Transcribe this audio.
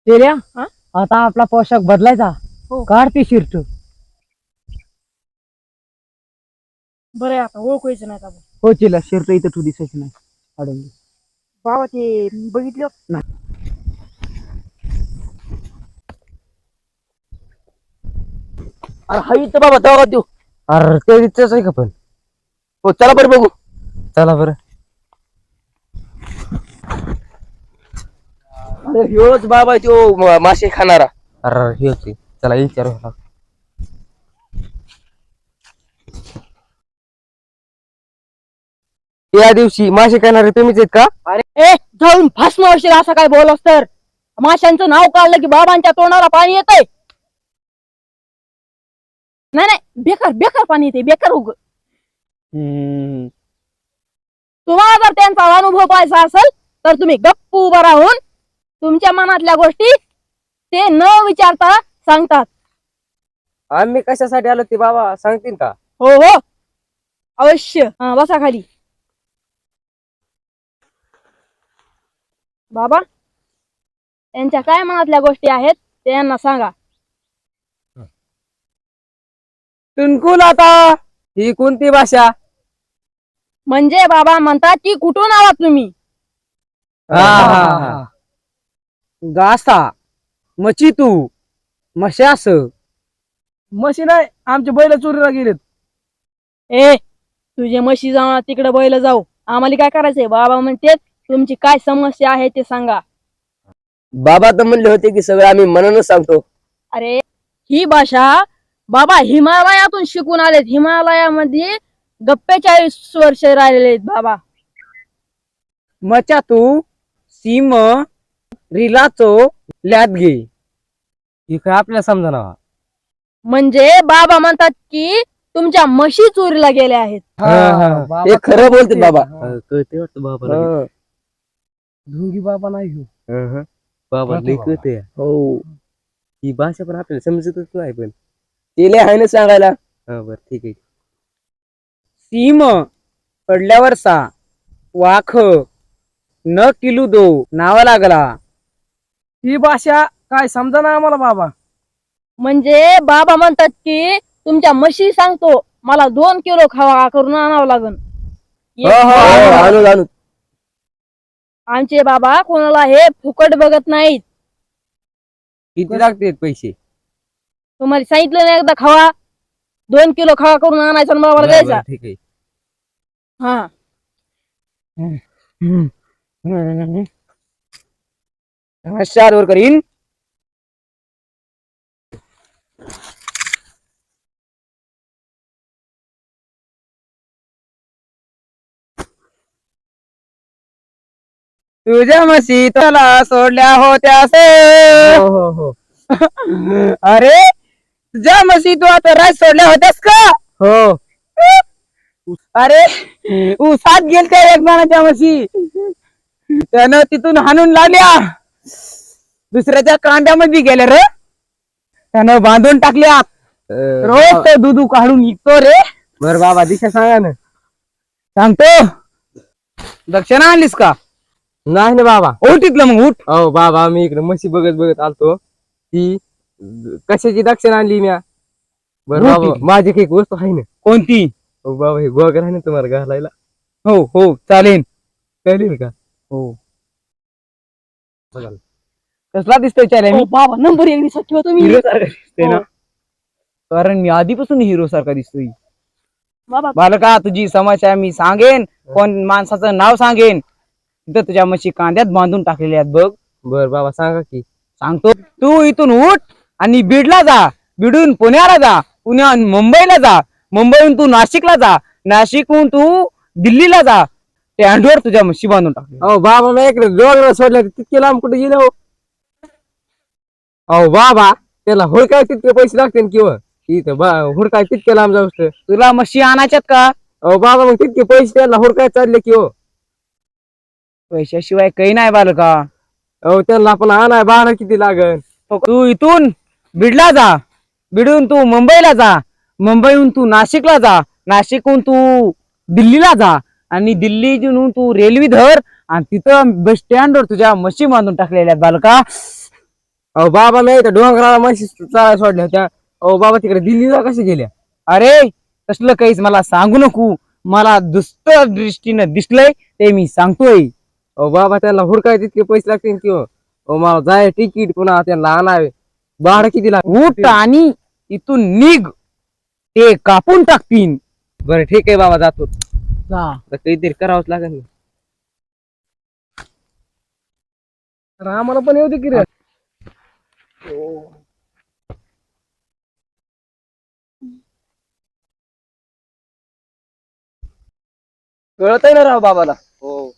तेल्या हा? आता आपला पोशाख बदलायचा. हो. काढ ती शिर्ट. बरं आहे, आता ओळखायचं नाही आपण. हो चिला शिर्ट इथं तू दिसायची नाही. काढून घे. बाबा ते बघितलं नाही. अरे हा इथं बाबा दवा देऊ. अरे ते इथंच आहे का पण? हो चला बरं बघू. चला बरं. अरे ह्योच बाबा तो मासे खाणारा. अरे हे होते. चला विचारू. या दिवशी मासे खाणारे तुम्हीच आहेत का? अरे ए जाऊन फासणं असेल असं काय बोलस तर. माशांचं नाव काढलं की बाबांच्या तोंडाला पाणी येतंय. नाही नाही, बेकार बेकार पाणी येते, बेकार उग. तुम्हाला जर त्यांचा अनुभव पाहायचा असेल तर तुम्ही गप्प उभं राहून तुमच्या मनातल्या गोष्टी ते न विचारता सांगतात. आम्ही कशासाठी आलो ते बाबा सांगतील का? हो हो अवश्य. हा बसा खाली. बाबा त्यांच्या काय मनातल्या गोष्टी आहेत ते यांना सांगा. टुनकुल आता ही कोणती भाषा? म्हणजे बाबा म्हणतात की कुठून आलात तुम्ही? गासा मची तू मशास. मशी नाही, आमचे बैल चोरीला गेलेत. ए तुझे म्हशी जाऊ तिकडे बैल जाऊ, आम्हाला काय करायचंय? बाबा म्हणते तुमची काय समस्या आहे ते सांगा. बाबा तर म्हणले होते की सगळं आम्ही मनानच सांगतो. अरे ही भाषा बाबा हिमालयातून शिकून आलेत. हिमालयामध्ये 42 वर्ष राहिलेले आहेत बाबा. मचा तू सीम रिलाचो ल्यात गे. ही काय आपल्याला समजा. म्हणजे बाबा म्हणतात की तुमच्या म्हशी चोरीला गेल्या आहेत. हे खरं बोलते बाबा. कळते वाटतं बाबाला. हं. ढोंगी बाबा नाही घेऊ. बाबा लई कळते. हो ही भाषा पण आपल्याला समजतच नाही पण. तिले आहे ना सांगायला. हा बरं ठीक आहे. सीम पडल्यावर सा वाख न किलू दो नावा लागला. ही भाषा काय समजा ना आम्हाला बाबा. म्हणजे बाबा म्हणतात की तुमच्या म्हशी सांगतो मला 2 किलो खावा करून आणावं लागन. आणू आणू. आमचे बाबा कोणाला हे फुकट बघत नाहीत. किती लागते पैसे? तुम्हाला सांगितलं नाही एकदा खावा 2 किलो खावा करून आणायचा आणि बाबाला बरं, द्यायचा. बरं, ठीक आहे. हा वर करीन. तुझ्या म्हशी त्याला सोडल्या होत्या अरे तुझ्या म्हशी तू आता राज सोडल्या होत्यास का? हो अरे उसात गेलत्या एक जणाच्या म्हशी. त्यानं तिथून हाणून लावल्या. दुसऱ्याच्या कांद्यामध्ये गेल्या रे. त्यानं बांधून टाकल्या. रोज ते दूध काढून विकतो रे. बर बाबा दिशा सांगा ना. सांगतो. दक्षिणा आणलीस का? नाही ना बाबा. उठ इथलं मग उठ. हो बाबा मी इकडे म्हशी बघत बघत आलतो. ती कशाची दक्षिण आणली म्या? बरं मोठी. बाबा माझी काही वस्तू आहे ना. कोणती? हो बाबा हे गोगल आहे ना तुम्हाला घालायला. हो हो चालेल. चालेल का? हो कसला दिसतोय चालेल? हो बाबा नंबर 1 दिसत ठेवा तुम्ही. हिरो सारखा दिसतोय ना. हो. कारण मी आधीपासून हिरो सारखा दिसतोय. बाबा बालका तुझी समस्या मी सांगेन. कोण माणसाचं नाव सांगेन. तिथं तुझ्या म्हशी कांद्यात बांधून टाकलेल्या आहेत बघ. बर बाबा सांगा की. सांगतो. तू इथून उठ आणि बीडला जा. बीडून पुण्याला जा. पुण्याहून मुंबईला जा. मुंबईहून तू नाशिकला जा. नाशिकहून तू दिल्लीला जा. स्टँडवर तुझ्या म्हशी बांधून टाकले. अहो बाबा मी इकडे जोराला सोडल्या तितके लांब कुठे गेले हो? अहो बाबा त्याला हुडकाय तितके पैसे लागतील किंवा इथं हुडकाय तितके लांब जाऊ. तुला म्हशी आणायच्यात का? अहो बाबा मग तितके पैसे त्याला हुडकाय चालले की हो? पैशाशिवाय काही नाही बालका. अहो त्यांना आपण आणाय भाडं किती लागल? तू इथून बीडला जा. बीडून तू मुंबईला जा. मुंबईहून तू नाशिकला जा. नाशिकहून तू दिल्लीला जा. आणि दिल्लीतून तू रेल्वे धर आणि तिथं बस स्टँडवर तुझ्या म्हशी बांधून टाकलेल्या आहेत बालका. अहो बाबा मी इथं डोंगराला म्हशी चारा सोडल्या होत्या. अहो बाबा तिकडे दिल्लीला कशा गेल्या? अरे तसलं काहीच मला सांगू नको. मला दुसऱ्या दृष्टीनं दिसलंय ते मी सांगतोय. अहो बाबा त्यांना हुडकाय तितके पैसे लागतील किंवा अहो मला जाय तिकीट पुन्हा त्यांना आणावे भाडं किती लागत? उठ आणि इथून निघ, ते कापून टाकतीन. बरं ठीक आहे बाबा जातो. जा. तर काहीतरी करावंच लागेल ना. आम्हाला पण येऊ दे की रे. कळत आहे ना राव बाबाला. हो